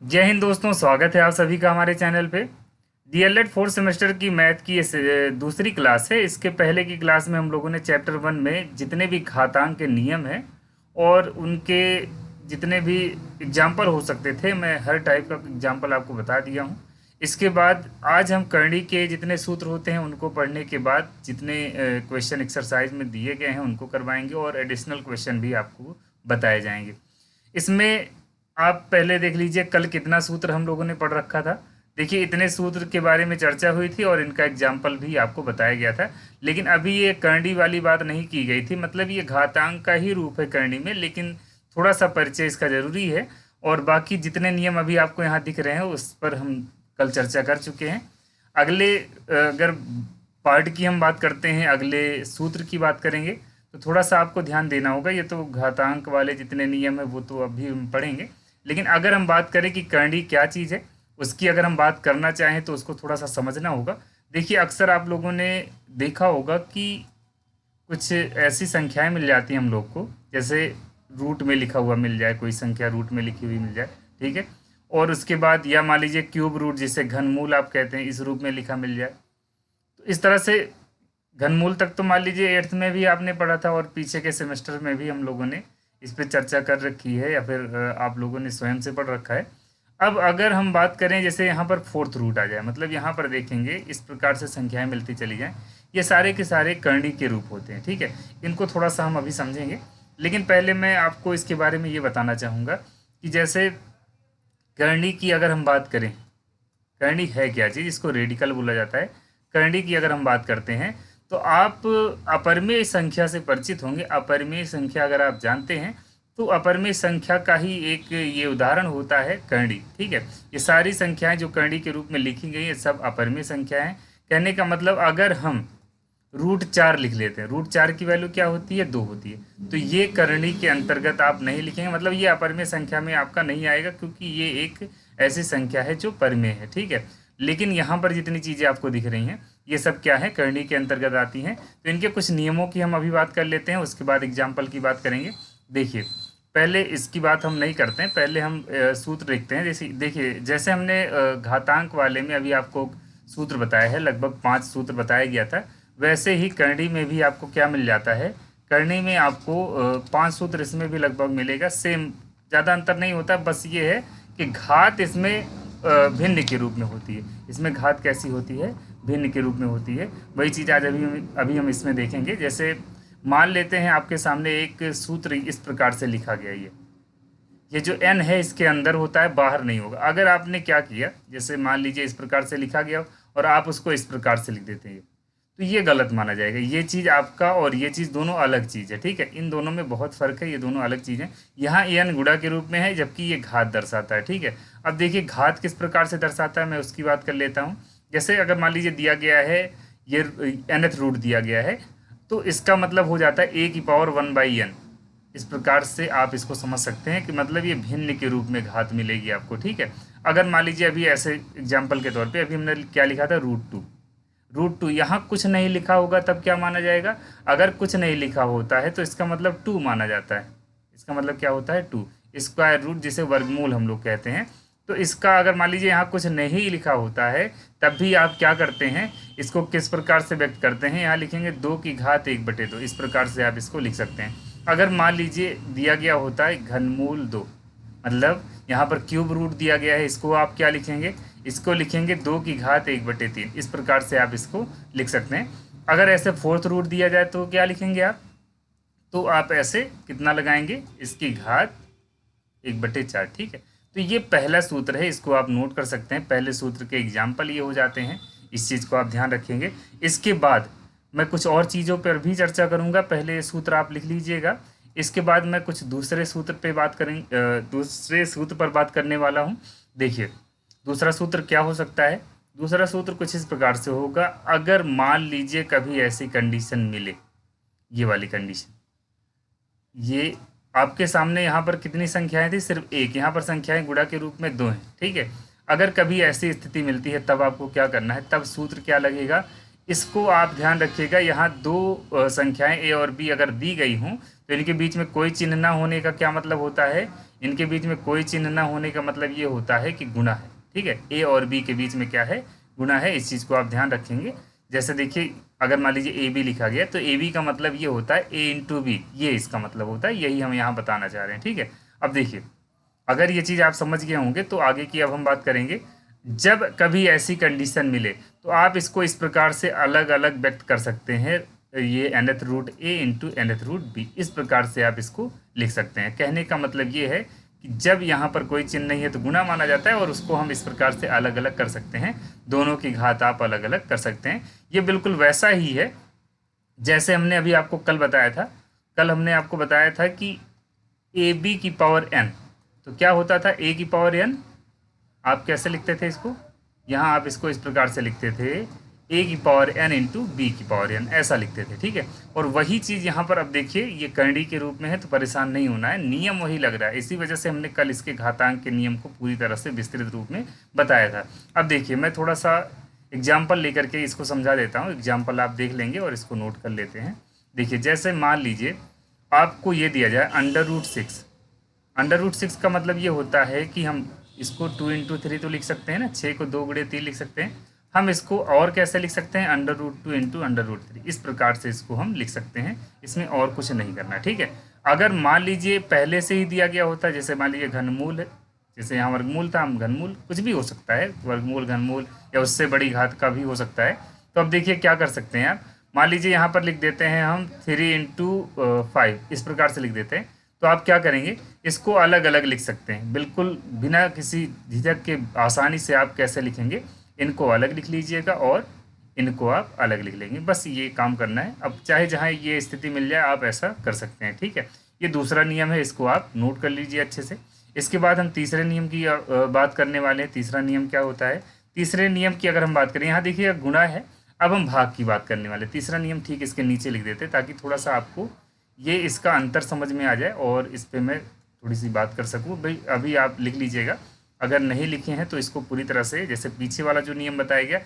जय हिंद दोस्तों, स्वागत है आप सभी का हमारे चैनल पे। डीएलएड फोर्थ सेमेस्टर की मैथ की दूसरी क्लास है। इसके पहले की क्लास में हम लोगों ने चैप्टर 1 में जितने भी घातांक के नियम हैं और उनके जितने भी एग्जाम्पल हो सकते थे, मैं हर टाइप का एग्जाम्पल आपको बता दिया हूँ। इसके बाद आज हम करणी के जितने सूत्र होते हैं उनको पढ़ने के बाद जितने क्वेश्चन एक्सरसाइज में दिए गए हैं उनको करवाएंगे और एडिशनल क्वेश्चन भी आपको बताए जाएंगे। इसमें आप पहले देख लीजिए कल कितना सूत्र हम लोगों ने पढ़ रखा था। देखिए इतने सूत्र के बारे में चर्चा हुई थी और इनका एग्जाम्पल भी आपको बताया गया था। लेकिन अभी ये करणी वाली बात नहीं की गई थी, मतलब ये घातांक का ही रूप है करणी में, लेकिन थोड़ा सा परिचय इसका जरूरी है। और बाकी जितने नियम अभी आपको यहाँ दिख रहे हैं उस पर हम कल चर्चा कर चुके हैं। अगले अगर पार्ट की हम बात करते हैं, अगले सूत्र की बात करेंगे तो थोड़ा सा आपको ध्यान देना होगा। ये तो घातांक वाले जितने नियम है वो तो अभी हम पढ़ेंगे, लेकिन अगर हम बात करें कि करणी क्या चीज़ है, उसकी अगर हम बात करना चाहें तो उसको थोड़ा सा समझना होगा। देखिए अक्सर आप लोगों ने देखा होगा कि कुछ ऐसी संख्याएं मिल जाती हैं हम लोग को, जैसे रूट में लिखा हुआ मिल जाए, कोई संख्या रूट में लिखी हुई मिल जाए, ठीक है। और उसके बाद या मान लीजिए क्यूब रूट, जिसे घनमूल आप कहते हैं, इस रूप में लिखा मिल जाए। तो इस तरह से घनमूल तक तो मान लीजिए एट्थ में भी आपने पढ़ा था और पीछे के सेमेस्टर में भी हम लोगों ने इस पर चर्चा कर रखी है, या फिर आप लोगों ने स्वयं से पढ़ रखा है। अब अगर हम बात करें जैसे यहाँ पर फोर्थ रूट आ जाए, मतलब यहाँ पर देखेंगे इस प्रकार से संख्याएं मिलती चली जाएं, ये सारे के सारे करणी के रूप होते हैं, ठीक है। इनको थोड़ा सा हम अभी समझेंगे, लेकिन पहले मैं आपको इसके बारे में ये बताना चाहूँगा कि जैसे करणी की अगर हम बात करें, करणी है क्या चीज़, इसको रेडिकल बोला जाता है। करणी की अगर हम बात करते हैं तो आप अपरिमेय संख्या से परिचित होंगे। अपरिमेय संख्या अगर आप जानते हैं तो अपरिमेय संख्या का ही एक ये उदाहरण होता है करणी, ठीक है। ये सारी संख्याएं जो करणी के रूप में लिखी गई है सब अपरिमेय संख्या हैं। कहने का मतलब अगर हम रूट 4 लिख लेते हैं, रूट 4 की वैल्यू क्या होती है, 2 होती है, तो ये करणी के अंतर्गत आप नहीं लिखेंगे, मतलब ये अपरिमेय संख्या में आपका नहीं आएगा, क्योंकि ये एक ऐसी संख्या है जो परिमेय है, ठीक है। लेकिन यहाँ पर जितनी चीज़ें आपको दिख रही हैं ये सब क्या है, करणी के अंतर्गत आती हैं। तो इनके कुछ नियमों की हम अभी बात कर लेते हैं, उसके बाद एग्जाम्पल की बात करेंगे। देखिए पहले इसकी बात हम नहीं करते हैं, पहले हम सूत्र लिखते हैं। जैसे देखिए, जैसे हमने घातांक वाले में अभी आपको सूत्र बताया है, लगभग 5 सूत्र बताया गया था, वैसे ही करणी में भी आपको क्या मिल जाता है, करणी में आपको 5 सूत्र इसमें भी लगभग मिलेगा, सेम, ज़्यादा अंतर नहीं होता। बस ये है कि घात इसमें भिन्न के रूप में होती है। इसमें घात कैसी होती है, भिन्न के रूप में होती है। वही चीज़ आज अभी हम इसमें देखेंगे। जैसे मान लेते हैं आपके सामने एक सूत्र इस प्रकार से लिखा गया, ये जो n है इसके अंदर होता है, बाहर नहीं होगा। अगर आपने क्या किया, जैसे मान लीजिए इस प्रकार से लिखा गया और आप उसको इस प्रकार से लिख देते हैं, तो ये गलत माना जाएगा। ये चीज़ आपका और ये चीज़ दोनों अलग चीज़ है, ठीक है। इन दोनों में बहुत फ़र्क है, ये दोनों अलग चीज़ हैं। यहाँ n गुणा के रूप में है, जबकि ये घात दर्शाता है, ठीक है। अब देखिए घात किस प्रकार से दर्शाता है, मैं उसकी बात कर लेता हूँ। जैसे अगर मान लीजिए दिया गया है, ये nth रूट दिया गया है, तो इसका मतलब हो जाता है a⁴ इस प्रकार से आप इसको समझ सकते हैं कि मतलब ये भिन्न के रूप में घात मिलेगी आपको, ठीक है। अगर मान लीजिए अभी ऐसे एग्जाम्पल के तौर पे अभी हमने क्या लिखा था, रूट टू यहाँ कुछ नहीं लिखा होगा तब क्या माना जाएगा, अगर कुछ नहीं लिखा होता है तो इसका मतलब 2 माना जाता है। इसका मतलब क्या होता है, 2 स्क्वायर रूट, जिसे वर्गमूल हम लोग कहते हैं। तो इसका अगर मान लीजिए यहाँ कुछ नहीं लिखा होता है तब भी आप क्या करते हैं, इसको किस प्रकार से व्यक्त करते हैं, यहाँ लिखेंगे 2⁻1/2, इस प्रकार से आप इसको लिख सकते हैं। अगर मान लीजिए दिया गया होता है घनमूल 2, मतलब यहाँ पर क्यूब रूट दिया गया है, इसको आप क्या लिखेंगे, इसको लिखेंगे 2⁻1/3, इस प्रकार से आप इसको लिख सकते हैं। अगर ऐसे फोर्थ रूट दिया जाए तो क्या लिखेंगे आप, तो आप ऐसे कितना लगाएंगे, इसकी घात 1/4, ठीक है। तो ये पहला सूत्र है, इसको आप नोट कर सकते हैं। पहले सूत्र के एग्जाम्पल ये हो जाते हैं, इस चीज़ को आप ध्यान रखेंगे। इसके बाद मैं कुछ और चीज़ों पर भी चर्चा करूँगा, पहले ये सूत्र आप लिख लीजिएगा। इसके बाद मैं कुछ दूसरे सूत्र पे बात करेंगे, दूसरे सूत्र पर बात करने वाला हूँ। देखिए दूसरा सूत्र क्या हो सकता है, दूसरा सूत्र कुछ इस प्रकार से होगा। अगर मान लीजिए कभी ऐसी कंडीशन मिले, ये वाली कंडीशन, ये आपके सामने यहाँ पर कितनी संख्याएं थी, सिर्फ एक, यहाँ पर संख्याएं गुणा के रूप में 2 हैं, ठीक है। अगर कभी ऐसी स्थिति मिलती है तब आपको क्या करना है, तब सूत्र क्या लगेगा, इसको आप ध्यान रखिएगा, यहाँ दो संख्याएं ए और बी अगर दी गई हों तो इनके बीच में कोई चिन्ह ना होने का क्या मतलब होता है, इनके बीच में कोई चिन्ह ना होने का मतलब ये होता है कि गुणा है। ठीक है, ए और बी के बीच में क्या है, गुणा है। इस चीज़ को आप ध्यान रखेंगे। जैसे देखिए, अगर मान लीजिए ए बी लिखा गया तो ए बी का मतलब ये होता है ए इंटू बी, ये इसका मतलब होता है, यही हम यहाँ बताना चाह रहे हैं। ठीक है, अब देखिए, अगर ये चीज़ आप समझ गए होंगे तो आगे की अब हम बात करेंगे। जब कभी ऐसी कंडीशन मिले तो आप इसको इस प्रकार से अलग अलग व्यक्त कर सकते हैं, ये nth रूट ए इंटू nth रूट बी, इस प्रकार से आप इसको लिख सकते हैं। कहने का मतलब ये है कि जब यहाँ पर कोई चिन्ह नहीं है तो गुणा माना जाता है, और उसको हम इस प्रकार से अलग अलग कर सकते हैं, दोनों की घात आप अलग अलग कर सकते हैं। ये बिल्कुल वैसा ही है जैसे हमने अभी आपको कल बताया था। कल हमने आपको बताया था कि ए बी की पावर n, तो क्या होता था, ए की पावर n आप कैसे लिखते थे इसको, यहाँ आप इसको इस प्रकार से लिखते थे, ए की पावर n इंटू बी की पावर n, ऐसा लिखते थे। ठीक है, और वही चीज़ यहाँ पर अब देखिए, ये करणी के रूप में है तो परेशान नहीं होना है, नियम वही लग रहा है। इसी वजह से हमने कल इसके घातांक के नियम को पूरी तरह से विस्तृत रूप में बताया था। अब देखिए, मैं थोड़ा सा एग्जाम्पल लेकर के इसको समझा देता हूँ। एग्जाम्पल आप देख लेंगे और इसको नोट कर लेते हैं। देखिए, जैसे मान लीजिए आपको ये दिया जाए अंडर रूट 6। अंडर रूट 6 का मतलब ये होता है कि हम इसको 2 इंटू 3 तो लिख सकते हैं ना, 6 को 2 गुणे 3 लिख सकते हैं। हम इसको और कैसे लिख सकते हैं, under root 2 into under root 3, इस प्रकार से इसको हम लिख सकते हैं। इसमें और कुछ नहीं करना। ठीक है, अगर मान लीजिए पहले से ही दिया गया होता, जैसे मान लीजिए घनमूल है, जैसे यहाँ वर्गमूल था, हम घनमूल कुछ भी हो सकता है, वर्गमूल घनमूल या उससे बड़ी घात का भी हो सकता है। तो अब देखिए क्या कर सकते हैं आप, मान लीजिए यहाँ पर लिख देते हैं हम 3 इंटू 5, इस प्रकार से लिख देते हैं। तो आप क्या करेंगे, इसको अलग अलग लिख सकते हैं, बिल्कुल बिना किसी झिझक के आसानी से आप कैसे लिखेंगे, इनको अलग लिख लीजिएगा और इनको आप अलग लिख लेंगे। बस ये काम करना है। अब चाहे जहाँ ये स्थिति मिल जाए आप ऐसा कर सकते हैं। ठीक है, ये दूसरा नियम है, इसको आप नोट कर लीजिए अच्छे से। इसके बाद हम तीसरे नियम की बात करने वाले हैं। तीसरा नियम क्या होता है, तीसरे नियम की अगर हम बात करें, यहाँ देखिए गुणा है, अब हम भाग की बात करने वाले। तीसरा नियम ठीक इसके नीचे लिख देते ताकि थोड़ा सा आपको ये इसका अंतर समझ में आ जाए और इस पर मैं थोड़ी सी बात कर सकूँ। भाई अभी आप लिख लीजिएगा, अगर नहीं लिखे हैं तो इसको पूरी तरह से, जैसे पीछे वाला जो नियम बताया गया,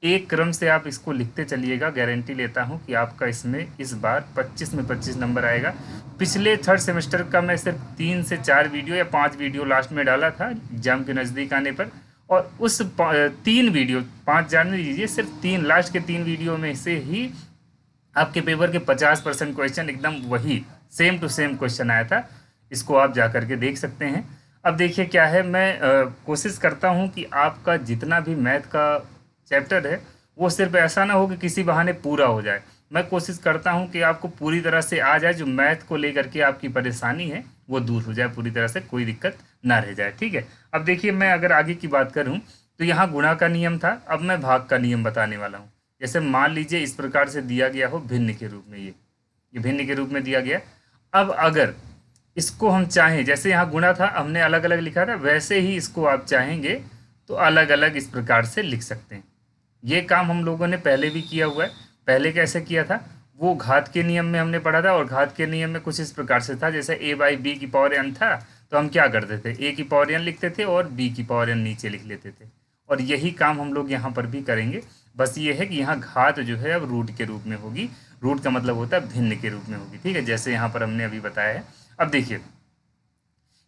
एक क्रम से आप इसको लिखते चलिएगा। गारंटी लेता हूँ कि आपका इसमें इस बार 25 में 25 नंबर आएगा। पिछले थर्ड सेमेस्टर का मैं सिर्फ 3 से 4 वीडियो या 5 वीडियो लास्ट में डाला था एग्जाम के नज़दीक आने पर, और उस 3 वीडियो, 5 जानने दीजिए, सिर्फ 3 लास्ट के 3 वीडियो में से ही आपके पेपर के 50% क्वेश्चन एकदम वही सेम टू सेम क्वेश्चन आया था। इसको आप जा करके देख सकते हैं। अब देखिए क्या है, मैं कोशिश करता हूँ कि आपका जितना भी मैथ का चैप्टर है वो सिर्फ ऐसा ना हो कि किसी बहाने पूरा हो जाए। मैं कोशिश करता हूँ कि आपको पूरी तरह से आ जाए, जो मैथ को लेकर के आपकी परेशानी है वो दूर हो जाए पूरी तरह से, कोई दिक्कत ना रह जाए। ठीक है, अब देखिए मैं अगर आगे की बात करूँ तो यहाँ गुणा का नियम था, अब मैं भाग का नियम बताने वाला हूँ। जैसे मान लीजिए इस प्रकार से दिया गया हो भिन्न के रूप में, ये भिन्न के रूप में दिया गया। अब अगर इसको हम चाहें, जैसे यहाँ गुणा था हमने अलग अलग लिखा था, वैसे ही इसको आप चाहेंगे तो अलग अलग इस प्रकार से लिख सकते हैं। ये काम हम लोगों ने पहले भी किया हुआ है। पहले कैसे किया था, वो घात के नियम में हमने पढ़ा था, और घात के नियम में कुछ इस प्रकार से था, जैसे a बाई बी की पावर n था तो हम क्या करते थे, a की पावर n लिखते थे और b की पावर n नीचे लिख लेते थे। और यही काम हम लोग यहाँ पर भी करेंगे। बस ये है कि यहाँ घात जो है अब रूट के रूप में होगी। रूट का मतलब होता है भिन्न के रूप में होगी। ठीक है, जैसे यहाँ पर हमने अभी बताया है। अब देखिए,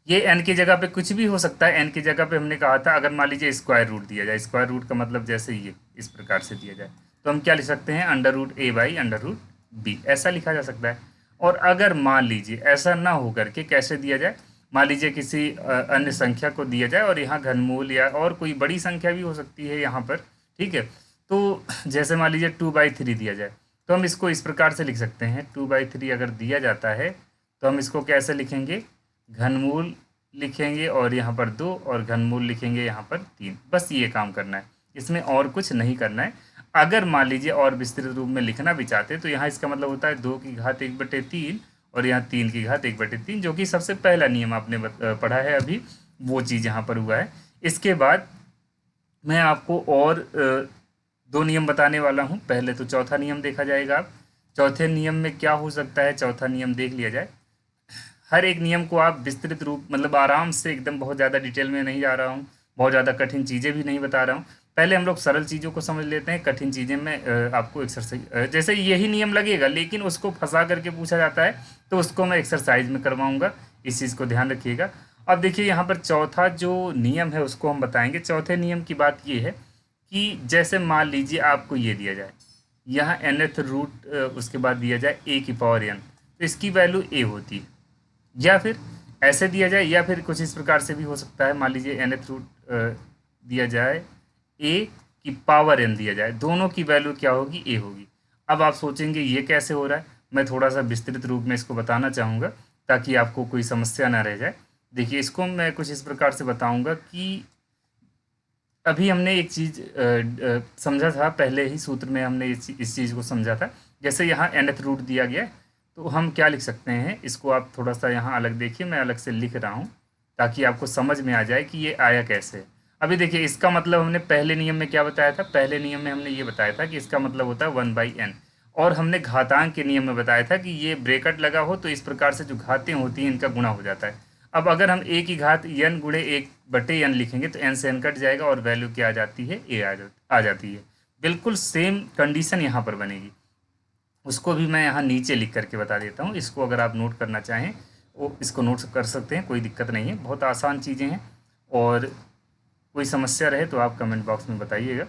ये n की जगह पे कुछ भी हो सकता है। n की जगह पे हमने कहा था, अगर मान लीजिए स्क्वायर रूट दिया जाए, स्क्वायर रूट का मतलब जैसे ये इस प्रकार से दिया जाए, तो हम क्या लिख सकते हैं, under root A by under root B, ऐसा लिखा जा सकता है। और अगर मान लीजिए ऐसा ना हो करके कैसे दिया जाए, मान लीजिए किसी अन्य संख्या को दिया जाए और यहाँ घनमूल या और कोई बड़ी संख्या भी हो सकती है यहाँ पर। ठीक है, तो जैसे मान लीजिए 2/3 दिया जाए, तो हम इसको इस प्रकार से लिख सकते हैं। 2/3 अगर दिया जाता है तो हम इसको कैसे लिखेंगे, घनमूल लिखेंगे और यहाँ पर 2 और घनमूल लिखेंगे यहाँ पर 3। बस ये काम करना है, इसमें और कुछ नहीं करना है। अगर मान लीजिए और विस्तृत रूप में लिखना भी चाहते हैं तो यहाँ इसका मतलब होता है 2 की घात 1/3 और यहाँ 3 की घात 1/3, जो कि सबसे पहला नियम आपने पढ़ा है अभी, वो चीज़ यहाँ पर हुआ है। इसके बाद मैं आपको और 2 नियम बताने वाला हूँ। पहले तो चौथा नियम देखा जाएगा। आप चौथे नियम में क्या हो सकता है, चौथा नियम देख लिया जाए। हर एक नियम को आप विस्तृत रूप, मतलब आराम से, एकदम बहुत ज़्यादा डिटेल में नहीं जा रहा हूँ, बहुत ज़्यादा कठिन चीज़ें भी नहीं बता रहा हूँ। पहले हम लोग सरल चीज़ों को समझ लेते हैं, कठिन चीज़ें में आपको एक्सरसाइज जैसे यही नियम लगेगा लेकिन उसको फंसा करके पूछा जाता है, तो उसको मैं एक्सरसाइज में करवाऊंगा, इस चीज़ को ध्यान रखिएगा। अब देखिए यहाँ पर चौथा जो नियम है उसको हम बताएंगे। चौथे नियम की बात ये है कि जैसे मान लीजिए आपको ये दिया जाए, यहाँ nth रूट उसके बाद दिया जाए a की पावर n, तो इसकी वैल्यू a होती है, या फिर ऐसे दिया जाए, या फिर कुछ इस प्रकार से भी हो सकता है। मान लीजिए nth रूट दिया जाए, a की पावर n दिया जाए, दोनों की वैल्यू क्या होगी, a होगी। अब आप सोचेंगे ये कैसे हो रहा है, मैं थोड़ा सा विस्तृत रूप में इसको बताना चाहूँगा ताकि आपको कोई समस्या ना रह जाए। देखिए इसको मैं कुछ इस प्रकार से बताऊँगा कि अभी हमने एक चीज़ समझा था, पहले ही सूत्र में हमने इस चीज़ को समझा था। जैसे यहाँ nth रूट दिया गया है, तो हम क्या लिख सकते हैं, इसको आप थोड़ा सा यहाँ अलग देखिए, मैं अलग से लिख रहा हूँ ताकि आपको समझ में आ जाए कि ये आया कैसे है। अभी देखिए इसका मतलब हमने पहले नियम में क्या बताया था, पहले नियम में हमने ये बताया था कि इसका मतलब होता है 1/n, और हमने घातांक के नियम में बताया था कि ये ब्रैकेट लगा हो तो इस प्रकार से जो घातें होती हैं इनका गुणा हो जाता है। अब अगर हम a की घात n गुणे 1/n लिखेंगे तो n से n कट जाएगा और वैल्यू क्या आ जाती है, a आ जाती है। बिल्कुल सेम कंडीशन यहाँ पर बनेगी, उसको भी मैं यहाँ नीचे लिख करके बता देता हूँ। इसको अगर आप नोट करना चाहें वो इसको नोट कर सकते हैं, कोई दिक्कत नहीं है, बहुत आसान चीज़ें हैं। और कोई समस्या रहे तो आप कमेंट बॉक्स में बताइएगा।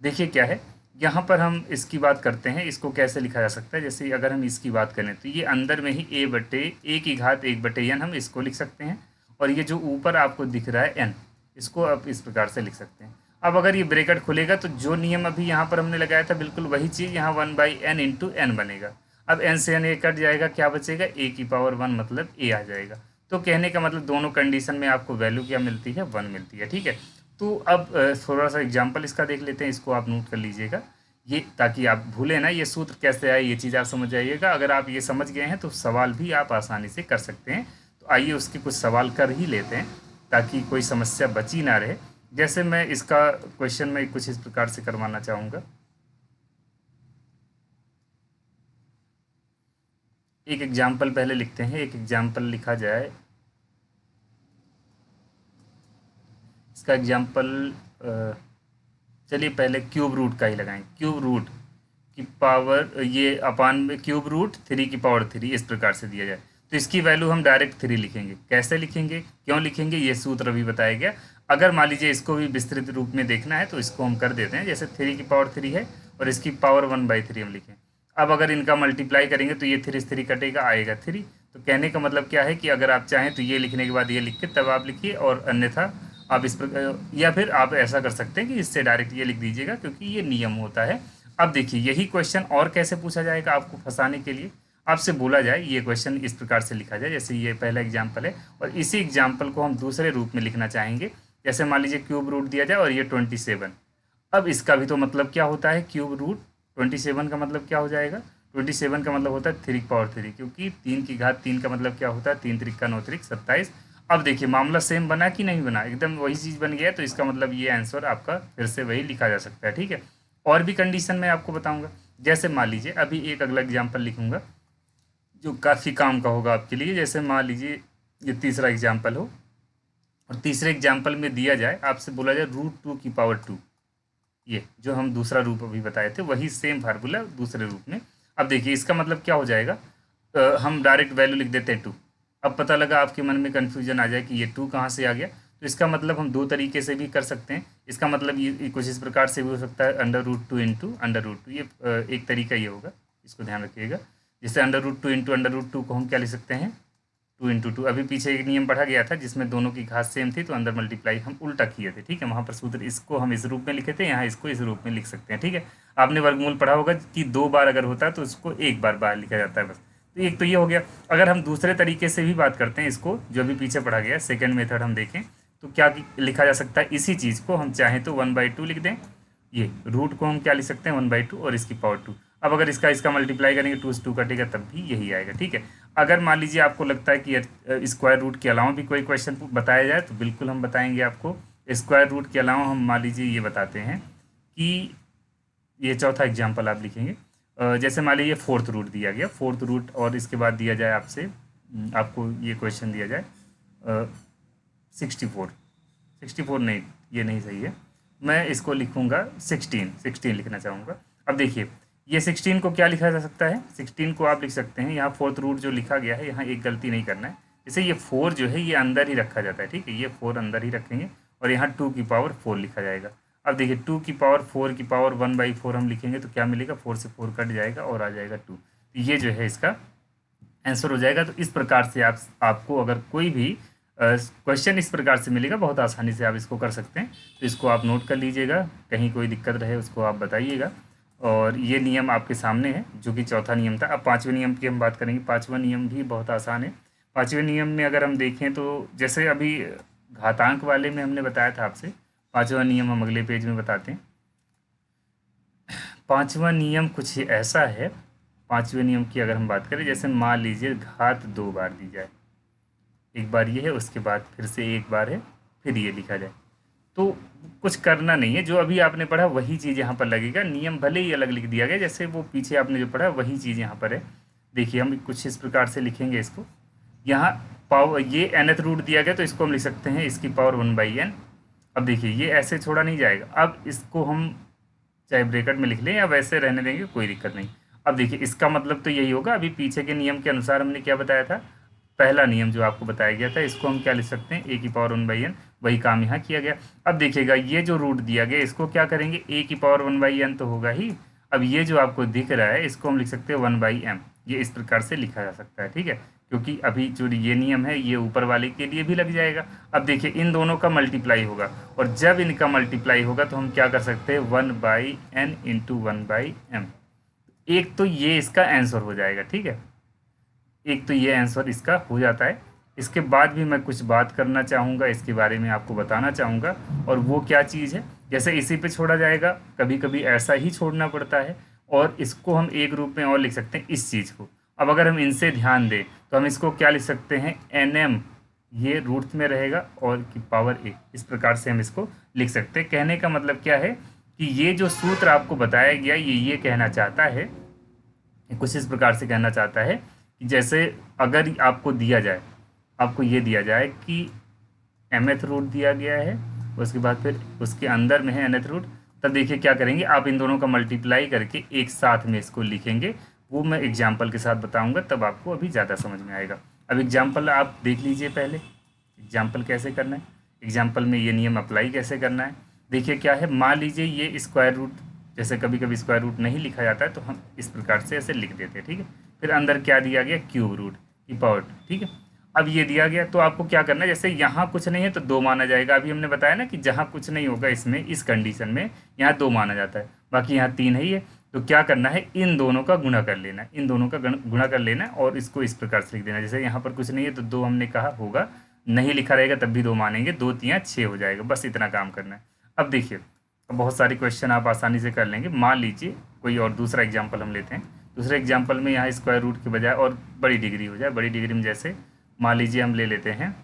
देखिए क्या है, यहाँ पर हम इसकी बात करते हैं, इसको कैसे लिखा जा सकता है। जैसे अगर हम इसकी बात करें तो ये अंदर में ही a की घात 1/n हम इसको लिख सकते हैं, और ये जो ऊपर आपको दिख रहा है n, इसको आप इस प्रकार से लिख सकते हैं। अब अगर ये ब्रैकेट खुलेगा तो जो नियम अभी यहाँ पर हमने लगाया था बिल्कुल वही चीज़ यहाँ 1/n इंटू n बनेगा। अब n से n a कट जाएगा, क्या बचेगा, a की पावर 1 मतलब a आ जाएगा। तो कहने का मतलब दोनों कंडीशन में आपको वैल्यू क्या मिलती है, 1 मिलती है। ठीक है, तो अब थोड़ा सा एग्जाम्पल इसका देख लेते हैं, इसको आप नोट कर लीजिएगा ये, ताकि आप भूलें ना ये सूत्र कैसे आए, ये चीज़ आप समझ जाइएगा। अगर आप ये समझ गए हैं तो सवाल भी आप आसानी से कर सकते हैं। तो आइए उसके कुछ सवाल कर ही लेते हैं ताकि कोई समस्या बची ना रहे। जैसे मैं इसका क्वेश्चन में कुछ इस प्रकार से करवाना चाहूँगा। एक एग्जाम्पल पहले लिखते हैं, एक एग्जाम्पल लिखा जाए। इसका एग्जाम्पल चलिए पहले क्यूब रूट का ही लगाएं। क्यूब रूट की पावर ये अपान में क्यूब रूट 3 की पावर 3 इस प्रकार से दिया जाए, तो इसकी वैल्यू हम डायरेक्ट 3 लिखेंगे। कैसे लिखेंगे, क्यों लिखेंगे, ये सूत्र अभी बताया गया। अगर मान लीजिए इसको भी विस्तृत रूप में देखना है तो इसको हम कर देते हैं। जैसे 3 की पावर 3 है और इसकी पावर 1/3 हम लिखें। अब अगर इनका मल्टीप्लाई करेंगे तो ये 3 से 3 कटेगा, आएगा 3। तो कहने का मतलब क्या है कि अगर आप चाहें तो ये लिखने के बाद ये लिख के तब आप लिखिए, और अन्यथा आप इस पर, या फिर आप ऐसा कर सकते हैं कि इससे डायरेक्ट ये लिख दीजिएगा क्योंकि ये नियम होता है। अब देखिए यही क्वेश्चन और कैसे पूछा जाएगा आपको फंसाने के लिए। आपसे बोला जाए ये क्वेश्चन इस प्रकार से लिखा जाए, जैसे ये पहला एग्जाम्पल है और इसी एग्जाम्पल को हम दूसरे रूप में लिखना चाहेंगे। जैसे मान लीजिए क्यूब रूट दिया जाए और ये 27। अब इसका भी तो मतलब क्या होता है, क्यूब रूट 27 का मतलब क्या हो जाएगा, 27 का मतलब होता है 3 की पावर 3, क्योंकि 3 की घात 3 का मतलब क्या होता है, 3 त्रिक 9 त्रिक 27। अब देखिए मामला सेम बना कि नहीं बना, एकदम वही चीज़ बन गया। तो इसका मतलब ये आंसर आपका फिर से वही लिखा जा सकता है। ठीक है, और भी कंडीशन मैं आपको बताऊंगा। जैसे मान लीजिए अभी एक अगला एग्जाम्पल लिखूंगा जो काफ़ी काम का होगा आपके लिए। जैसे मान लीजिए ये तीसरा एग्जाम्पल हो और तीसरे एग्जाम्पल में दिया जाए, आपसे बोला जाए √2 की पावर 2, ये जो हम दूसरा रूप अभी बताए थे वही सेम फार्मूला दूसरे रूप में। अब देखिए इसका मतलब क्या हो जाएगा, हम डायरेक्ट वैल्यू लिख देते हैं 2। अब पता लगा आपके मन में कन्फ्यूजन आ जाए कि ये 2 कहाँ से आ गया, तो इसका मतलब हम दो तरीके से भी कर सकते हैं। इसका मतलब ये कुछ इस प्रकार से भी हो सकता है, √2 इंटू √2, ये एक तरीका ये होगा, इसको ध्यान रखिएगा। जैसे √2 इंटू √2 को हम क्या लिख सकते हैं, 2 इंटू 2। अभी पीछे एक नियम पढ़ा गया था जिसमें दोनों की घात सेम थी तो अंदर मल्टीप्लाई हम उल्टा किए थे। ठीक है, वहाँ पर सूत्र इसको हम इस रूप में लिखे थे, यहाँ इसको इस रूप में लिख सकते हैं। ठीक है, आपने वर्गमूल पढ़ा होगा कि 2 बार अगर होता है तो इसको 1 बार बाहर लिखा जाता है बस। तो एक तो ये हो गया। अगर हम दूसरे तरीके से भी बात करते हैं इसको, जो अभी पीछे पढ़ा गया सेकेंड मेथड हम देखें तो क्या लिखा जा सकता है, इसी चीज़ को हम चाहें तो 1/2 लिख दें। ये रूट को हम क्या लिख सकते हैं, 1/2 और इसकी पावर 2। अब अगर इसका मल्टीप्लाई करेंगे 2 से 2 कटेगा तब भी यही आएगा। ठीक है, अगर मान लीजिए आपको लगता है कि स्क्वायर रूट के अलावा भी कोई क्वेश्चन बताया जाए तो बिल्कुल हम बताएंगे आपको। स्क्वायर रूट के अलावा हम मान लीजिए ये बताते हैं कि ये चौथा एग्जाम्पल आप लिखेंगे। जैसे मान लीजिए 4th रूट दिया गया, 4th रूट और इसके बाद दिया जाए आपसे, आपको ये क्वेश्चन दिया जाए 64 नहीं, ये नहीं सही है। मैं इसको लिखूंगा 16 लिखना चाहूँगा। अब देखिए ये 16 को क्या लिखा जा सकता है, 16 को आप लिख सकते हैं, यहाँ फोर्थ रूट जो लिखा गया है यहाँ एक गलती नहीं करना है। जैसे ये 4 जो है ये अंदर ही रखा जाता है, ठीक है, ये 4 अंदर ही रखेंगे और यहाँ 2 की पावर 4 लिखा जाएगा। अब देखिए 2 की पावर 4 की पावर 1/4 हम लिखेंगे तो क्या मिलेगा, 4 से 4 कट जाएगा और आ जाएगा 2। तो ये जो है इसका आंसर हो जाएगा। तो इस प्रकार से आपको अगर कोई भी क्वेश्चन इस प्रकार से मिलेगा, बहुत आसानी से आप इसको कर सकते हैं। तो इसको आप नोट कर लीजिएगा, कहीं कोई दिक्कत रहे उसको आप बताइएगा। और ये नियम आपके सामने है जो कि चौथा नियम था। अब पाँचवें नियम की हम बात करेंगे। पाँचवा नियम भी बहुत आसान है। पाँचवें नियम में अगर हम देखें तो जैसे अभी घातांक वाले में हमने बताया था आपसे, पाँचवा नियम हम अगले पेज में बताते हैं। पाँचवा नियम कुछ ऐसा है, पाँचवें नियम की अगर हम बात करें, जैसे मान लीजिए घात 2 बार दी जाए, एक बार ये है उसके बाद फिर से एक बार है फिर ये लिखा जाए, तो कुछ करना नहीं है, जो अभी आपने पढ़ा वही चीज़ यहाँ पर लगेगा। नियम भले ही अलग लिख दिया गया, जैसे वो पीछे आपने जो पढ़ा वही चीज़ यहाँ पर है। देखिए हम कुछ इस प्रकार से लिखेंगे इसको, यहाँ पावर ये nth रूट दिया गया तो इसको हम लिख सकते हैं इसकी पावर 1/n। अब देखिए ये ऐसे छोड़ा नहीं जाएगा, अब इसको हम चाहे ब्रैकेट में लिख लें या वैसे रहने देंगे, कोई दिक्कत नहीं। अब देखिए इसका मतलब तो यही होगा, अभी पीछे के नियम के अनुसार हमने क्या बताया था, पहला नियम जो आपको बताया गया था, इसको हम क्या लिख सकते हैं, a की पावर 1/n, वही काम यहाँ किया गया। अब देखिएगा ये जो रूट दिया गया इसको क्या करेंगे, a की पावर 1/n तो होगा ही। अब ये जो आपको दिख रहा है इसको हम लिख सकते हैं 1/m, ये इस प्रकार से लिखा जा सकता है, ठीक है, क्योंकि अभी जो ये नियम है ये ऊपर वाले के लिए भी लग जाएगा। अब देखिए इन दोनों का मल्टीप्लाई होगा, और जब इनका मल्टीप्लाई होगा तो हम क्या कर सकते हैं, 1/n इंटू 1/m। एक तो ये इसका आंसर हो जाएगा, ठीक है, एक तो ये आंसर इसका हो जाता है। इसके बाद भी मैं कुछ बात करना चाहूँगा, इसके बारे में आपको बताना चाहूँगा, और वो क्या चीज़ है, जैसे इसी पे छोड़ा जाएगा, कभी कभी ऐसा ही छोड़ना पड़ता है, और इसको हम एक रूप में और लिख सकते हैं इस चीज़ को। अब अगर हम इनसे ध्यान दें तो हम इसको क्या लिख सकते हैं, nm, ये रूट में रहेगा और की पावर a, इस प्रकार से हम इसको लिख सकते हैं। कहने का मतलब क्या है कि ये जो सूत्र आपको बताया गया ये कहना चाहता है, कुछ इस प्रकार से कहना चाहता है कि जैसे अगर आपको दिया जाए, आपको ये दिया जाए कि mth रूट दिया गया है, उसके बाद फिर उसके अंदर में है nth रूट, तब देखिए क्या करेंगे, आप इन दोनों का मल्टीप्लाई करके एक साथ में इसको लिखेंगे। वो मैं एग्जाम्पल के साथ बताऊंगा, तब आपको अभी ज़्यादा समझ में आएगा। अब एग्जाम्पल आप देख लीजिए, पहले एग्जाम्पल कैसे करना है, एग्जाम्पल में ये नियम अप्लाई कैसे करना है। देखिए क्या है, मान लीजिए ये स्क्वायर रूट, जैसे कभी कभी स्क्वायर रूट नहीं लिखा जाता है तो हम इस प्रकार से ऐसे लिख देते हैं, ठीक है। फिर अंदर क्या दिया गया, क्यूब रूट की पावर, ठीक है। अब ये दिया गया तो आपको क्या करना है, जैसे यहाँ कुछ नहीं है तो 2 माना जाएगा। अभी हमने बताया ना कि जहाँ कुछ नहीं होगा इसमें, इस कंडीशन में यहाँ 2 माना जाता है, बाकी यहाँ 3 है ही है। तो क्या करना है, इन दोनों का गुणा कर लेना है, इन दोनों का गुणा कर लेना है और इसको इस प्रकार से लिख देना। जैसे यहाँ पर कुछ नहीं है तो 2 हमने कहा होगा, नहीं लिखा रहेगा तब भी 2 मानेंगे, 2 3 6 हो जाएगा, बस इतना काम करना है। अब देखिए बहुत सारे क्वेश्चन आप आसानी से कर लेंगे। मान लीजिए कोई और दूसरा एग्जाम्पल हम लेते हैं, दूसरे एग्जाम्पल में यहाँ स्क्वायर रूट के बजाय और बड़ी डिग्री हो जाए। बड़ी डिग्री में जैसे मान लीजिए हम ले लेते हैं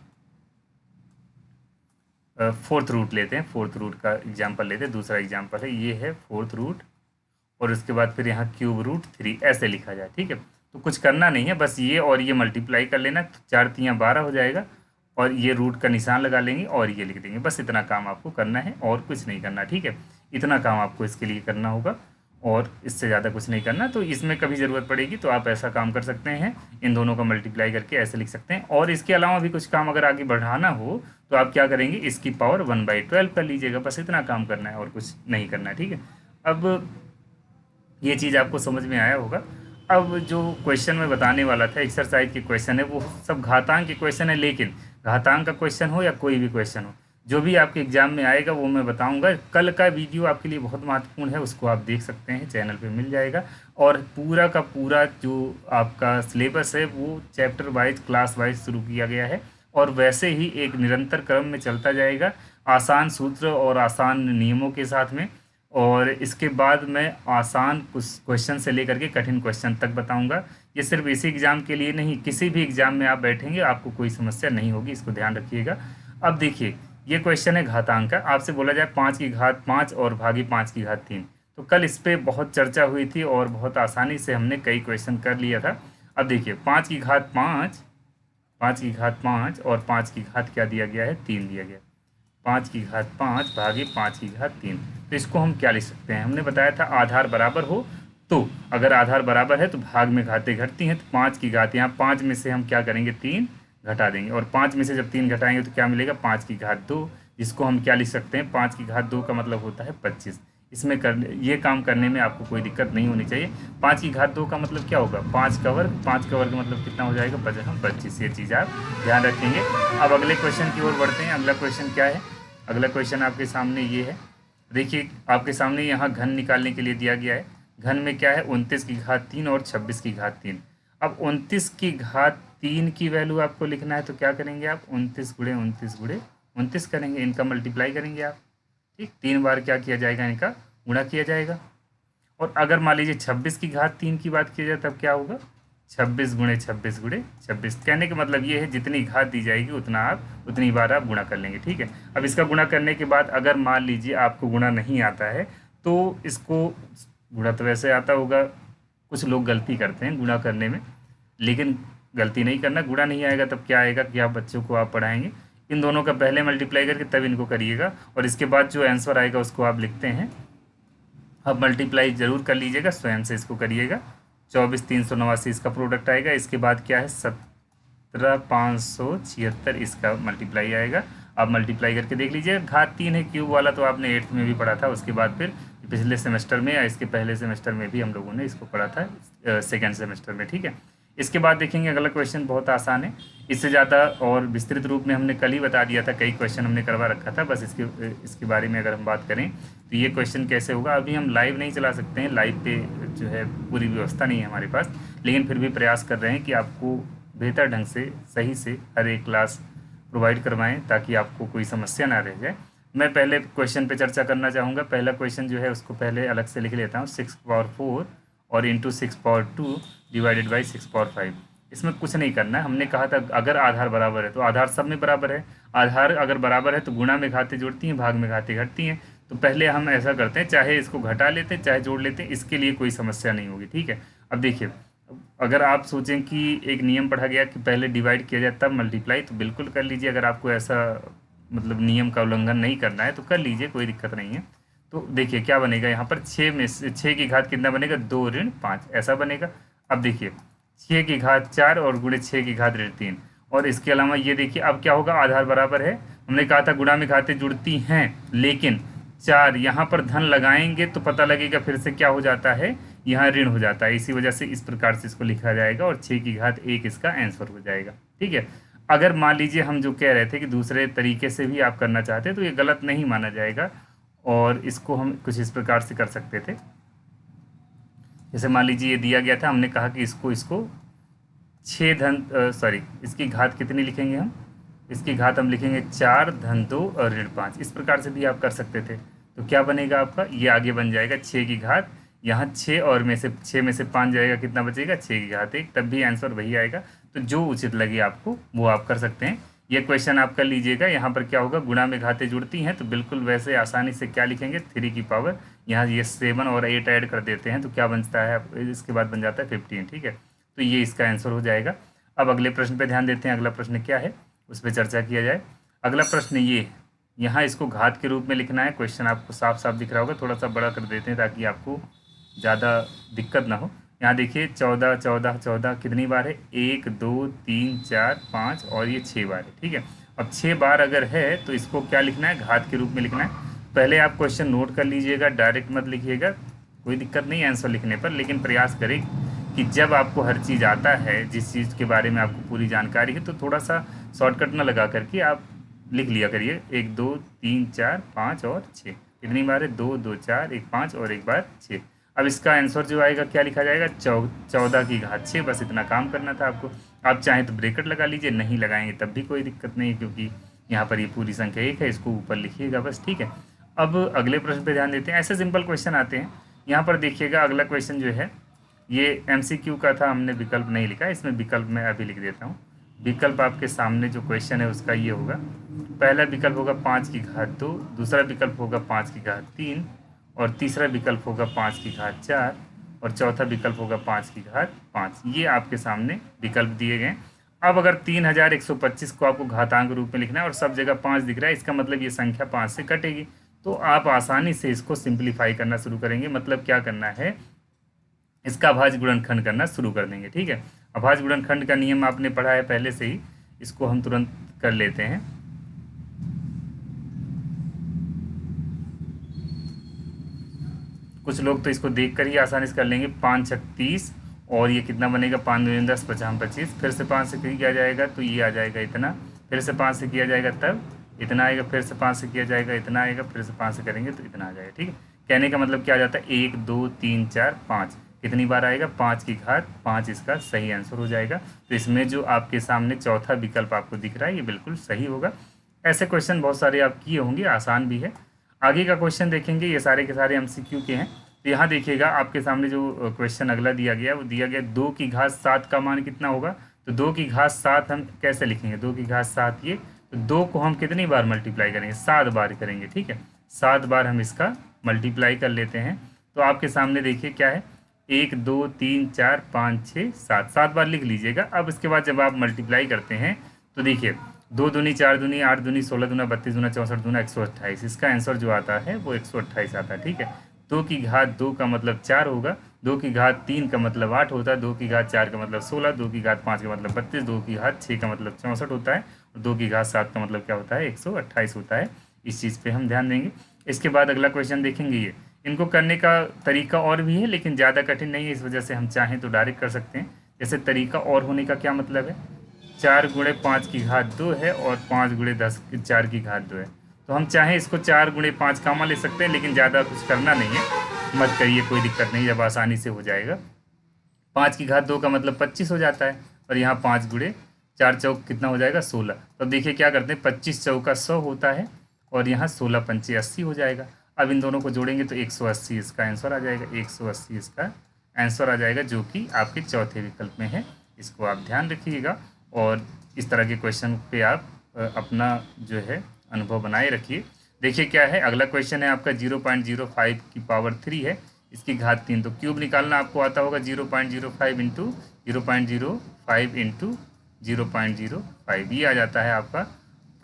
फोर्थ रूट लेते हैं, फोर्थ रूट का एग्जाम्पल लेते हैं। दूसरा एग्जाम्पल है, ये है फोर्थ रूट और उसके बाद फिर यहाँ क्यूब रूट 3 ऐसे लिखा जाए, ठीक है। तो कुछ करना नहीं है, बस ये और ये मल्टीप्लाई कर लेना, तो 4 3 12 हो जाएगा, और ये रूट का निशान लगा लेंगे और ये लिख देंगे। बस इतना काम आपको करना है और कुछ नहीं करना, ठीक है। इतना काम आपको इसके लिए करना होगा और इससे ज़्यादा कुछ नहीं करना। तो इसमें कभी ज़रूरत पड़ेगी तो आप ऐसा काम कर सकते हैं, इन दोनों का मल्टीप्लाई करके ऐसे लिख सकते हैं। और इसके अलावा भी कुछ काम अगर आगे बढ़ाना हो तो आप क्या करेंगे, इसकी पावर 1/12 कर लीजिएगा। बस इतना काम करना है और कुछ नहीं करना है, ठीक है। अब ये चीज़ आपको समझ में आया होगा। अब जो क्वेश्चन मैं बताने वाला था, एक्सरसाइज के क्वेश्चन है, वो सब घातांक के क्वेश्चन है, लेकिन घातांक का क्वेश्चन हो या कोई भी क्वेश्चन हो, जो भी आपके एग्जाम में आएगा वो मैं बताऊंगा। कल का वीडियो आपके लिए बहुत महत्वपूर्ण है, उसको आप देख सकते हैं, चैनल पे मिल जाएगा। और पूरा का पूरा जो आपका सिलेबस है वो चैप्टर वाइज, क्लास वाइज शुरू किया गया है, और वैसे ही एक निरंतर क्रम में चलता जाएगा, आसान सूत्र और आसान नियमों के साथ में। और इसके बाद मैं आसान कुछ क्वेश्चन से लेकर के कठिन क्वेश्चन तक बताऊंगा। ये सिर्फ इसी एग्ज़ाम के लिए नहीं, किसी भी एग्ज़ाम में आप बैठेंगे आपको कोई समस्या नहीं होगी, इसको ध्यान रखिएगा। अब देखिए ये क्वेश्चन है घातांक का। आपसे बोला जाए 5 की घात 5 और भागी 5 की घात 3, तो कल इस पर बहुत चर्चा हुई थी और बहुत आसानी से हमने कई क्वेश्चन कर लिया था। अब देखिए 5 की घात 5, 5 की घात 5 और 5 की घात क्या दिया गया है, 3 दिया गया। 5 की घात 5 भागे 5 की घात 3। तो इसको हम क्या लिख सकते हैं, हमने बताया था आधार बराबर हो तो, अगर आधार बराबर है तो भाग में घातें घटती हैं, तो 5 की घात यहाँ 5 में से हम क्या करेंगे 3 घटा देंगे, और 5 में से जब 3 घटाएंगे तो क्या मिलेगा 5 की घात 2, जिसको हम क्या लिख सकते हैं 5 की घात 2 का मतलब होता है 25। इसमें ये काम करने में आपको कोई दिक्कत नहीं होनी चाहिए। 5 की घात 2 का मतलब क्या होगा 5 का वर्ग, 5 का वर्ग मतलब कितना हो जाएगा 25। ये चीज़ आप ध्यान रखेंगे। अब अगले क्वेश्चन की ओर बढ़ते हैं। अगला क्वेश्चन क्या है, अगला क्वेश्चन आपके सामने ये है, देखिए आपके सामने यहाँ घन निकालने के लिए दिया गया है। घन में क्या है 29 की घात 3 और 26 की घात 3। अब 29 की घात 3 की वैल्यू आपको लिखना है, तो क्या करेंगे आप 29 गुणे 29 गुणे 29 करेंगे, इनका मल्टीप्लाई करेंगे आप। ठीक, 3 बार क्या किया जाएगा, इनका गुणा किया जाएगा। और अगर मान लीजिए 26 की घात 3 की बात की जाए तब क्या होगा 26 गुणे 26 गुणे 26। कहने का मतलब ये है जितनी घात दी जाएगी उतनी बार आप गुणा कर लेंगे। ठीक है, अब इसका गुणा करने के बाद अगर मान लीजिए आपको गुणा नहीं आता है तो इसको, गुणा तो वैसे आता होगा, कुछ लोग गलती करते हैं गुणा करने में, लेकिन गलती नहीं करना। गुणा नहीं आएगा तब क्या आएगा कि आप बच्चों को आप पढ़ाएंगे, इन दोनों का पहले मल्टीप्लाई करके तब इनको करिएगा, और इसके बाद जो आंसर आएगा उसको आप लिखते हैं। अब मल्टीप्लाई जरूर कर लीजिएगा, स्वयं से इसको करिएगा। 24,389 इसका प्रोडक्ट आएगा, इसके बाद क्या है 17,576 इसका मल्टीप्लाई आएगा। आप मल्टीप्लाई करके देख लीजिए। घात 3 है, क्यूब वाला तो आपने 8th में भी पढ़ा था, उसके बाद फिर पिछले सेमेस्टर में या इसके पहले सेमेस्टर में भी हम लोगों ने इसको पढ़ा था, सेकेंड सेमेस्टर में। ठीक है, इसके बाद देखेंगे अगला क्वेश्चन बहुत आसान है, इससे ज़्यादा और विस्तृत रूप में हमने कल ही बता दिया था, कई क्वेश्चन हमने करवा रखा था। बस इसके बारे में अगर हम बात करें तो ये क्वेश्चन कैसे होगा, अभी हम लाइव नहीं चला सकते हैं, लाइव पे जो है पूरी व्यवस्था नहीं है हमारे पास, लेकिन फिर भी प्रयास कर रहे हैं कि आपको बेहतर ढंग से सही से हर एक क्लास प्रोवाइड करवाएं ताकि आपको कोई समस्या ना रह जाए। मैं पहले क्वेश्चन पे चर्चा करना चाहूँगा। पहला क्वेश्चन जो है उसको पहले अलग से लिख लेता हूँ, 6 पावर 4 और into 6 power 2 divided by 6 power 5। इसमें कुछ नहीं करना है, हमने कहा था अगर आधार बराबर है तो आधार सब में बराबर है, आधार अगर बराबर है तो गुणा में घातें जुड़ती हैं, भाग में घातें घटती हैं। तो पहले हम ऐसा करते हैं, चाहे इसको घटा लेते हैं चाहे जोड़ लेते हैं, इसके लिए कोई समस्या नहीं होगी। ठीक है, अब देखिए अगर आप सोचें कि एक नियम पढ़ा गया कि पहले डिवाइड किया जाए तब मल्टीप्लाई, तो बिल्कुल कर लीजिए। अगर आपको ऐसा मतलब नियम का उल्लंघन नहीं करना है तो कर लीजिए, कोई दिक्कत नहीं है। तो देखिए क्या बनेगा यहाँ पर 6 में से 6 की घात कितना बनेगा 2 ऋण 5 ऐसा बनेगा। अब देखिए 6 की घात 4 और गुणे 6 की घात ऋण 3, और इसके अलावा ये देखिए अब क्या होगा आधार बराबर है, हमने कहा था गुणा में घातें जुड़ती हैं, लेकिन 4 यहाँ पर धन लगाएंगे तो पता लगेगा फिर से क्या हो जाता है यहाँ ऋण हो जाता है, इसी वजह से इस प्रकार से इसको लिखा जाएगा और 6 की घात 1 इसका आंसर हो जाएगा। ठीक है, अगर मान लीजिए हम जो कह रहे थे कि दूसरे तरीके से भी आप करना चाहते तो ये गलत नहीं माना जाएगा, और इसको हम कुछ इस प्रकार से कर सकते थे। जैसे मान लीजिए ये दिया गया था, हमने कहा कि इसको 6 धन इसकी घात कितनी लिखेंगे हम, इसकी घात हम लिखेंगे 4 धन 2 और ऋण 5, इस प्रकार से भी आप कर सकते थे। तो क्या बनेगा आपका, ये आगे बन जाएगा 6 की घात, यहाँ 6 और में से 6 में से 5 जाएगा, कितना बचेगा 6 की घात 1, तब भी आंसर वही आएगा। तो जो उचित लगे आपको वो आप कर सकते हैं। ये क्वेश्चन आप कर लीजिएगा। यहाँ पर क्या होगा गुणा में घातें जुड़ती हैं तो बिल्कुल वैसे आसानी से क्या लिखेंगे 3 की पावर, यहाँ ये 7 और 8 ऐड कर देते हैं तो क्या बनता है, इसके बाद बन जाता है 15। ठीक है, तो ये इसका आंसर हो जाएगा। अब अगले प्रश्न पे ध्यान देते हैं, अगला प्रश्न क्या है उस पर चर्चा किया जाए। अगला प्रश्न ये है, यहाँ इसको घात के रूप में लिखना है। क्वेश्चन आपको साफ साफ दिख रहा होगा, थोड़ा सा बड़ा कर देते हैं ताकि आपको ज़्यादा दिक्कत ना हो। यहाँ देखिए 14 14 14 कितनी बार है 1 2 3 4 5 और ये 6 बार है। ठीक है, अब 6 बार अगर है तो इसको क्या लिखना है घात के रूप में लिखना है। पहले आप क्वेश्चन नोट कर लीजिएगा, डायरेक्ट मत लिखिएगा, कोई दिक्कत नहीं है आंसर लिखने पर, लेकिन प्रयास करें कि जब आपको हर चीज़ आता है, जिस चीज़ के बारे में आपको पूरी जानकारी है, तो थोड़ा सा शॉर्टकट ना लगा करके आप लिख लिया करिए। 1 2 3 4 5 और 6 कितनी बार है 2 2 4 1 5 और एक बार 6। अब इसका आंसर जो आएगा क्या लिखा जाएगा 14 की घात 6। बस इतना काम करना था आपको। आप चाहें तो ब्रैकेट लगा लीजिए, नहीं लगाएंगे तब भी कोई दिक्कत नहीं है, क्योंकि यहाँ पर ये पूरी संख्या 1 है, इसको ऊपर लिखिएगा बस। ठीक है, अब अगले प्रश्न पे ध्यान देते हैं। ऐसे सिंपल क्वेश्चन आते हैं। यहाँ पर देखिएगा अगला क्वेश्चन जो है ये MCQ का था, हमने विकल्प नहीं लिखा, इसमें विकल्प मैं अभी लिख देता हूँ। विकल्प आपके सामने जो क्वेश्चन है उसका ये होगा, पहला विकल्प होगा 5 की घात 2, दूसरा विकल्प होगा 5 की घात 3, और तीसरा विकल्प होगा 5 की घात 4, और चौथा विकल्प होगा 5 की घात 5। ये आपके सामने विकल्प दिए गए। अब अगर 3125 को आपको घातांक रूप में लिखना है और सब जगह 5 दिख रहा है, इसका मतलब ये संख्या 5 से कटेगी। तो आप आसानी से इसको सिंप्लीफाई करना शुरू करेंगे। मतलब क्या करना है, इसका अभाज्य गुणनखंड करना शुरू कर देंगे। ठीक है, अभाज्य गुणनखंड का नियम आपने पढ़ा है पहले से ही, इसको हम तुरंत कर लेते हैं। कुछ लोग तो इसको देखकर ही आसानी से कर लेंगे। 5 छक 30 और ये कितना बनेगा, 5 दूनी 10 50 25, फिर से 5 से किया जाएगा तो ये आ जाएगा इतना, फिर से 5 से किया जाएगा तब इतना आएगा, फिर से 5 से किया जाएगा इतना आएगा, फिर से 5 से करेंगे तो इतना आ जाएगा। ठीक है, कहने का मतलब क्या आ जाता है, 1 2 3 4 5 कितनी बार आएगा, 5 की घात 5 इसका सही आंसर हो जाएगा। तो इसमें जो आपके सामने चौथा विकल्प आपको दिख रहा है ये बिल्कुल सही होगा। ऐसे क्वेश्चन बहुत सारे आप किए होंगे, आसान भी है। आगे का क्वेश्चन देखेंगे, ये सारे के सारे MCQ के हैं। तो यहाँ देखिएगा आपके सामने जो क्वेश्चन अगला दिया गया वो दिया गया 2 की घात 7 का मान कितना होगा। तो 2 की घात 7 हम कैसे लिखेंगे, 2 की घात 7 ये, तो 2 को हम कितनी बार मल्टीप्लाई करेंगे, 7 बार करेंगे। ठीक है, 7 बार हम इसका मल्टीप्लाई कर लेते हैं। तो आपके सामने देखिए क्या है, 1 2 3 4 5 6 7, 7 बार लिख लीजिएगा। अब इसके बाद जब आप मल्टीप्लाई करते हैं तो देखिए 2 दूनी 4 दूनी 8 दूनी 16 दूना 32 दूना 64 दूना 128, इसका आंसर जो आता है वो 128 आता है। ठीक है, 2 की घात 2 का मतलब 4 होगा, 2 की घात 3 का मतलब 8 होता है, 2 की घात 4 का मतलब 16, 2 की घात 5 का मतलब 32, 2 की घात 6 का मतलब 64 होता है, और 2 की घात 7 का मतलब क्या होता है, 128 होता है। इस चीज़ पे हम ध्यान देंगे। इसके बाद अगला क्वेश्चन देखेंगे, ये इनको करने का तरीका और भी है लेकिन ज़्यादा कठिन नहीं है, इस वजह से हम चाहें तो डायरेक्ट कर सकते हैं। जैसे तरीका और होने का क्या मतलब है, 4 गुणे 5 की घात 2 है और 5 गुणे 10 4 की घात 2 है। तो हम चाहें इसको 4 गुणे 5 कामा ले सकते हैं, लेकिन ज़्यादा कुछ करना नहीं है, मत करिए, कोई दिक्कत नहीं, जब आसानी से हो जाएगा। 5 की घात 2 का मतलब 25 हो जाता है, और यहाँ 5 गुणे 4 चौक कितना हो जाएगा, 16। तो अब देखिए क्या करते हैं, 25 चौका 100 होता है, और यहाँ 16 पंचे 80 हो जाएगा। अब इन दोनों को जोड़ेंगे तो 180 इसका आंसर आ जाएगा, 180 इसका आंसर आ जाएगा, जो कि आपके चौथे विकल्प में है। इसको आप ध्यान रखिएगा और इस तरह के क्वेश्चन पे आप अपना जो है अनुभव बनाए रखिए। देखिए क्या है, अगला क्वेश्चन है आपका 0.05 की पावर 3 है, इसकी घात 3। तो क्यूब निकालना आपको आता होगा, 0.05 इंटू 0.05 इंटू 0.05, ये आ जाता है आपका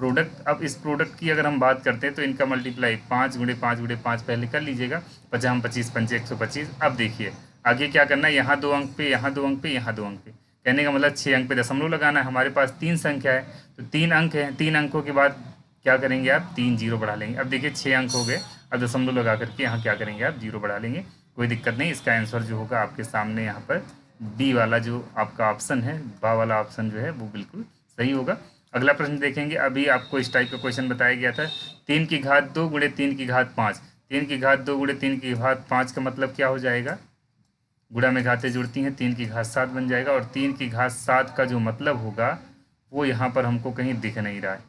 प्रोडक्ट। अब इस प्रोडक्ट की अगर हम बात करते हैं तो इनका मल्टीप्लाई 5 गुणे 5 गुणे 5 पहले कर लीजिएगा, 50 25 पंचे 125। अब देखिए आगे क्या करना है, यहाँ 2 अंक पे, यहाँ 2 अंक पे, यहाँ 2 अंक पे, कहने का मतलब 6 अंक पे दशमलव लगाना है। हमारे पास 3 संख्या है तो 3 अंक है, 3 अंकों के बाद क्या करेंगे आप, 3 जीरो बढ़ा लेंगे। अब देखिए 6 अंक हो गए, अब दशमलव लगा करके यहाँ क्या करेंगे आप, जीरो बढ़ा लेंगे, कोई दिक्कत नहीं। इसका आंसर जो होगा आपके सामने यहाँ पर डी वाला जो आपका ऑप्शन है, बा वाला ऑप्शन जो है वो बिल्कुल सही होगा। अगला प्रश्न देखेंगे, अभी आपको इस टाइप का क्वेश्चन बताया गया था, 3 की घात 2 गुणे 3 की घात 5, 3 की घात 2 गुणे 3 की घात 5 का मतलब क्या हो जाएगा, गुणा में घातें जुड़ती हैं, 3 की घात 7 बन जाएगा, और 3 की घात 7 का जो मतलब होगा वो यहाँ पर हमको कहीं दिख नहीं रहा है।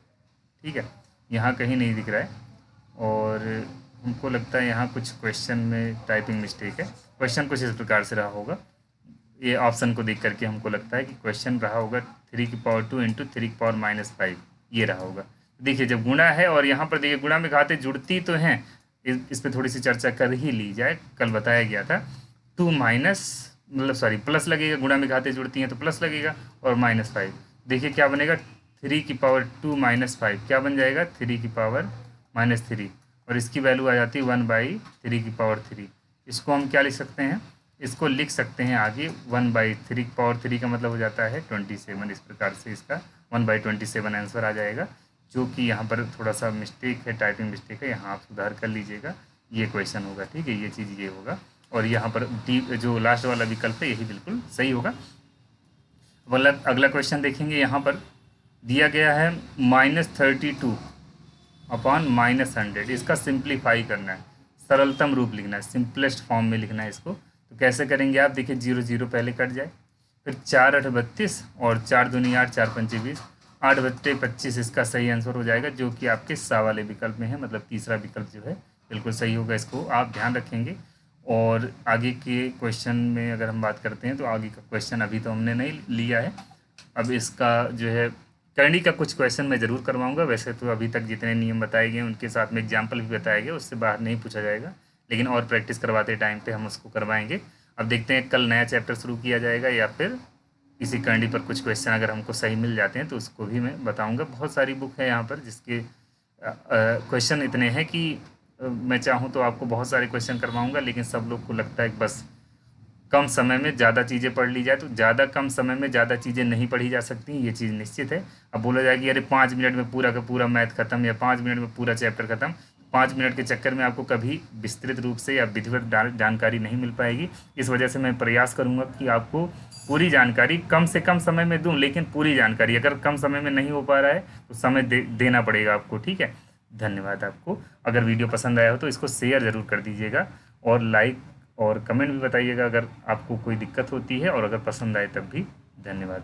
ठीक है, यहाँ कहीं नहीं दिख रहा है, और हमको लगता है यहाँ कुछ क्वेश्चन में टाइपिंग मिस्टेक है। क्वेश्चन कुछ इस प्रकार से रहा होगा, ये ऑप्शन को देख करके हमको लगता है कि क्वेश्चन रहा होगा 3 की पावर 2 इंटू 3 की पावर -5, ये रहा होगा। देखिए जब गुणा है और यहाँ पर देखिए गुणा में घातें जुड़ती तो हैं, इस पर थोड़ी सी चर्चा कर ही ली जाए। कल बताया गया था 2 माइनस मतलब सॉरी प्लस लगेगा, गुणा में घातें जुड़ती हैं तो प्लस लगेगा, और -5। देखिए क्या बनेगा, 3 की पावर 2 -5 क्या बन जाएगा, 3 की पावर -3, और इसकी वैल्यू आ जाती है 1/3 की पावर 3। इसको हम क्या लिख सकते हैं, इसको लिख सकते हैं आगे 1/3 की पावर 3 का मतलब हो जाता है 27। इस प्रकार से इसका 1/27 आंसर आ जाएगा, जो कि यहाँ पर थोड़ा सा मिस्टेक है, टाइपिंग मिस्टेक है, यहाँ आप सुधार कर लीजिएगा। ये क्वेश्चन होगा, ठीक है, ये चीज़ ये होगा, और यहाँ पर डी जो लास्ट वाला विकल्प है यही बिल्कुल सही होगा। मतलब अगला क्वेश्चन देखेंगे, यहाँ पर दिया गया है -32 अपॉन -100, इसका सिंप्लीफाई करना है, सरलतम रूप लिखना है, सिंपलेस्ट फॉर्म में लिखना है इसको। तो कैसे करेंगे आप, देखिए 0 0 पहले कट जाए, फिर 4 8 32 और 4 दूनी 8 4 पंचे 20, 8 बट्टे 25 इसका सही आंसर हो जाएगा, जो कि आपके सा वाले विकल्प में है, मतलब तीसरा विकल्प जो है बिल्कुल सही होगा। इसको आप ध्यान रखेंगे। और आगे के क्वेश्चन में अगर हम बात करते हैं तो आगे का क्वेश्चन अभी तो हमने नहीं लिया है, अब इसका जो है करनी का कुछ क्वेश्चन मैं ज़रूर करवाऊंगा। वैसे तो अभी तक जितने नियम बताए गए उनके साथ में एग्जाम्पल भी बताया गया, उससे बाहर नहीं पूछा जाएगा, लेकिन और प्रैक्टिस करवाते टाइम पे हम उसको करवाएंगे। अब देखते हैं कल नया चैप्टर शुरू किया जाएगा या फिर किसी कैंडी पर कुछ क्वेश्चन अगर हमको सही मिल जाते हैं तो उसको भी मैं बताऊंगा। बहुत सारी बुक है यहाँ पर जिसके क्वेश्चन इतने हैं कि मैं चाहूँ तो आपको बहुत सारे क्वेश्चन करवाऊंगा, लेकिन सब लोग को लगता है कि बस कम समय में ज़्यादा चीज़ें पढ़ ली जाए, तो ज़्यादा कम समय में ज़्यादा चीज़ें नहीं पढ़ी जा सकती, ये चीज़ निश्चित है। अब बोला जाए कि अरे 5 मिनट में पूरा का पूरा मैथ खत्म या 5 मिनट में पूरा चैप्टर खत्म, 5 मिनट के चक्कर में आपको कभी विस्तृत रूप से या विधिवत जानकारी नहीं मिल पाएगी। इस वजह से मैं प्रयास करूँगा कि आपको पूरी जानकारी कम से कम समय में दूँ, लेकिन पूरी जानकारी अगर कम समय में नहीं हो पा रहा है तो समय देना पड़ेगा आपको, ठीक है। धन्यवाद आपको। अगर वीडियो पसंद आया हो तो इसको शेयर ज़रूर कर दीजिएगा और लाइक और कमेंट भी बताइएगा अगर आपको कोई दिक्कत होती है, और अगर पसंद आए तब भी। धन्यवाद।